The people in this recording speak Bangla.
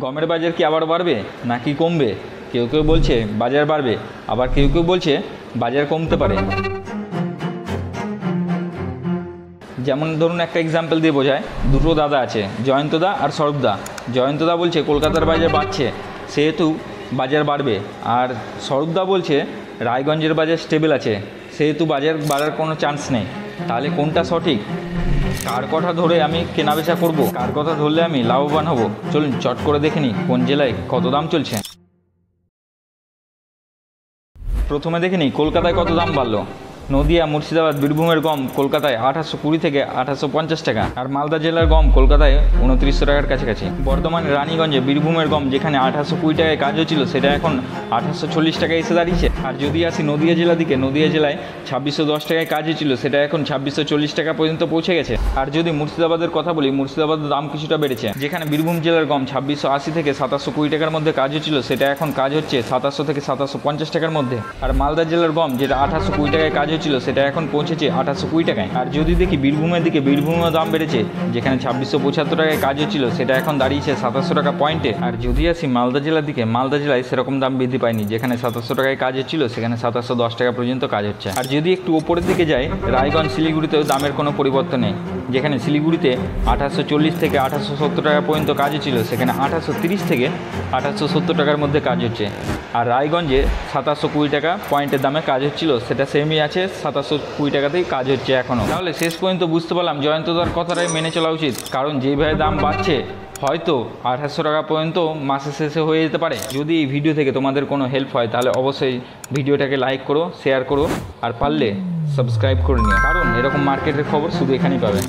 গমের বাজার কি আবার বাড়বে নাকি কমবে? কেউ কেউ বলছে বাজার বাড়বে, আবার কেউ কেউ বলছে বাজার কমতে পারে। যেমন ধরুন একটা এক্সাম্পল দিয়ে বোঝায়, দুটো দাদা আছে, জয়ন্তদা আর স্বরূপদা। জয়ন্তদা বলছে কলকাতার বাজার বাড়ছে, সেহেতু বাজার বাড়বে। আর স্বরূপদা বলছে রায়গঞ্জের বাজার স্টেবল আছে, সেহেতু বাজার বাড়ার কোনো চান্স নেই। তাহলে কোনটা সঠিক? কার কথা ধরে আমি কেনাবেচা করব, কার কথা ধরলে আমি লাভবান হব? চলুন চট করে দেখে নিই কোন জেলায় কত দাম চলছে। প্রথমে দেখে নিই কলকাতায় কত দাম বাড়লো। নদিয়া, মুর্শিদাবাদ, বীরভূমের গম কলকাতায় 2820 থেকে 2850 টাকা, আর মালদা জেলার গম কলকাতায় 2900 টাকার কাছাকাছি। বর্ধমানে রানীগঞ্জে বীরভূমের গম যেখানে 2820 টাকায় কাজ হচ্ছিল, সেটা এখন 2840 টাকায় এসে দাঁড়িয়েছে। আর যদি আসি নদিয়া জেলার দিকে, নদিয়া জেলায় 2610 টাকায় কাজ হচ্ছিল, সেটা এখন 2640 টাকা পর্যন্ত পৌঁছে গেছে। আর যদি মুর্শিদাবাদের কথা বলি, মুর্শিদাবাদের দাম কিছুটা বেড়েছে। যেখানে বীরভূম জেলার গম 2680 থেকে 2720 টাকার মধ্যে কাজ হচ্ছিল, সেটা এখন কাজ হচ্ছে 2700 থেকে 2750 টাকার মধ্যে। আর মালদা জেলার গম যেটা 2820 টাকায় কাজ ছিল, সেটা এখন পৌঁছেছে 2820 টাকায়। আর যদি দেখি বীরভূমের দিকে, বীরভূমের দাম বেড়েছে। যেখানে 2675 টাকায় কাজ হচ্ছিল, সেটা এখন দাঁড়িয়েছে 2700 টাকা পয়েন্টে। আর যদি আসি মালদা জেলার দিকে, মালদা জেলায় সেরকম দাম বৃদ্ধি পায়নি। যেখানে 2700 টাকায় কাজ হচ্ছিল, সেখানে 2710 টাকা পর্যন্ত কাজ হচ্ছে। আর যদি একটু ওপরের দিকে যাই, রায়গঞ্জ, শিলিগুড়িতেও দামের কোনো পরিবর্তন নেই। যেখানে শিলিগুড়িতে 2840 থেকে 2870 টাকা পর্যন্ত কাজ হচ্ছিল, সেখানে 2830 থেকে 2870 টাকার মধ্যে কাজ হচ্ছে। আর রায়গঞ্জে 2720 টাকা পয়েন্টের দামে কাজ হচ্ছিল, সেটা সেমই আছে, 2720 টাকাতেই কাজ হচ্ছে এখনও। তাহলে শেষ পর্যন্ত বুঝতে পারলাম জয়ন্তদার কথাটাই মেনে চলা উচিত, কারণ যেইভাবে দাম বাড়ছে হয়তো 2800 টাকা পর্যন্ত মাসের শেষে হয়ে যেতে পারে। যদি এই ভিডিও থেকে তোমাদের কোনো হেল্প হয়, তাহলে অবশ্যই ভিডিওটাকে লাইক করো, শেয়ার করো, আর পারলে সাবস্ক্রাইব করে নিও, কারণ এরকম মার্কেটের খবর শুধু এখানেই পাবে।